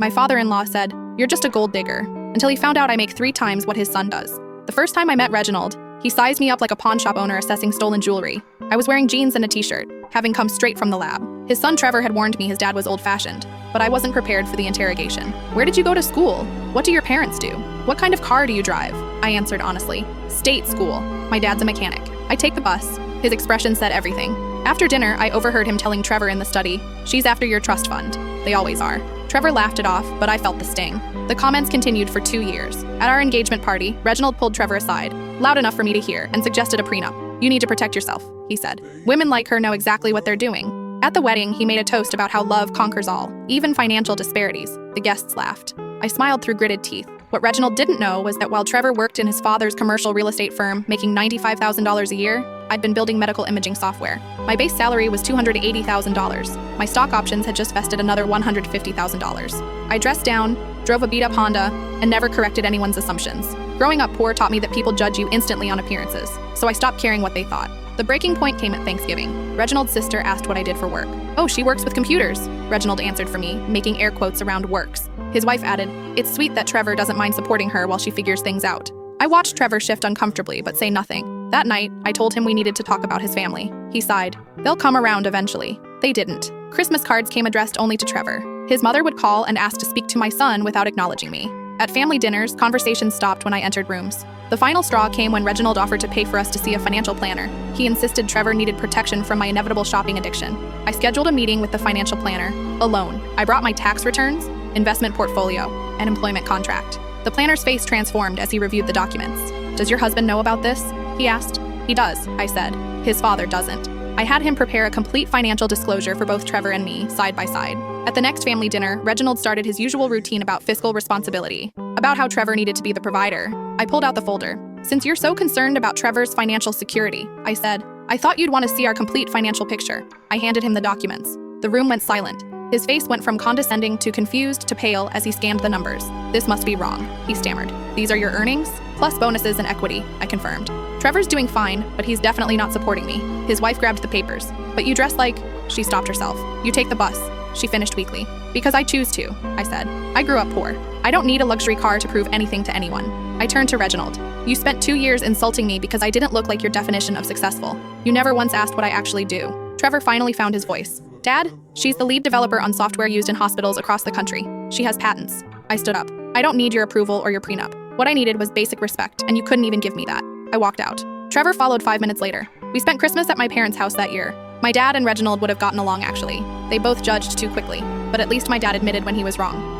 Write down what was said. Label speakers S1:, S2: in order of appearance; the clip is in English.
S1: My father-in-law said, "You're just a gold digger," until he found out I make 3 times what his son does. The first time I met Reginald, he sized me up like a pawn shop owner assessing stolen jewelry. I was wearing jeans and a t-shirt, having come straight from the lab. His son Trevor had warned me his dad was old-fashioned, but I wasn't prepared for the interrogation. "Where did you go to school? What do your parents do? What kind of car do you drive?" I answered honestly. "State school. My dad's a mechanic. I take the bus." His expression said everything. After dinner, I overheard him telling Trevor in the study, "She's after your trust fund." They always are. Trevor laughed it off, but I felt the sting. The comments continued for 2 years. At our engagement party, Reginald pulled Trevor aside, loud enough for me to hear, and suggested a prenup. "You need to protect yourself," he said. "Women like her know exactly what they're doing." At the wedding, he made a toast about how love conquers all, even financial disparities. The guests laughed. I smiled through gritted teeth. What Reginald didn't know was that while Trevor worked in his father's commercial real estate firm, making $95,000 a year, I'd been building medical imaging software. My base salary was $280,000. My stock options had just vested another $150,000. I dressed down, drove a beat-up Honda, and never corrected anyone's assumptions. Growing up poor taught me that people judge you instantly on appearances, so I stopped caring what they thought. The breaking point came at Thanksgiving. Reginald's sister asked what I did for work. "Oh, she works with computers," Reginald answered for me, making air quotes around works. His wife added, "It's sweet that Trevor doesn't mind supporting her while she figures things out." I watched Trevor shift uncomfortably, but say nothing. That night, I told him we needed to talk about his family. He sighed. "They'll come around eventually." They didn't. Christmas cards came addressed only to Trevor. His mother would call and ask to speak to my son without acknowledging me. At family dinners, conversations stopped when I entered rooms. The final straw came when Reginald offered to pay for us to see a financial planner. He insisted Trevor needed protection from my inevitable shopping addiction. I scheduled a meeting with the financial planner, alone. I brought my tax returns, investment portfolio, and employment contract. The planner's face transformed as he reviewed the documents. "Does your husband know about this?" he asked. "He does," I said. "His father doesn't." I had him prepare a complete financial disclosure for both Trevor and me, side by side. At the next family dinner, Reginald started his usual routine about fiscal responsibility, about how Trevor needed to be the provider. I pulled out the folder. "Since you're so concerned about Trevor's financial security," I said, "I thought you'd want to see our complete financial picture." I handed him the documents. The room went silent. His face went from condescending to confused to pale as he scanned the numbers. "This must be wrong," he stammered. "These are your earnings? Plus bonuses and equity," I confirmed. "Trevor's doing fine, but he's definitely not supporting me." His wife grabbed the papers. "But you dress like..." She stopped herself. "You take the bus," she finished weakly. "Because I choose to," I said. "I grew up poor. I don't need a luxury car to prove anything to anyone." I turned to Reginald. "You spent 2 years insulting me because I didn't look like your definition of successful. You never once asked what I actually do." Trevor finally found his voice. "Dad, she's the lead developer on software used in hospitals across the country. She has patents." I stood up. "I don't need your approval or your prenup. What I needed was basic respect, and you couldn't even give me that." I walked out. Trevor followed 5 minutes later. We spent Christmas at my parents' house that year. My dad and Reginald would have gotten along actually. They both judged too quickly, but at least my dad admitted when he was wrong.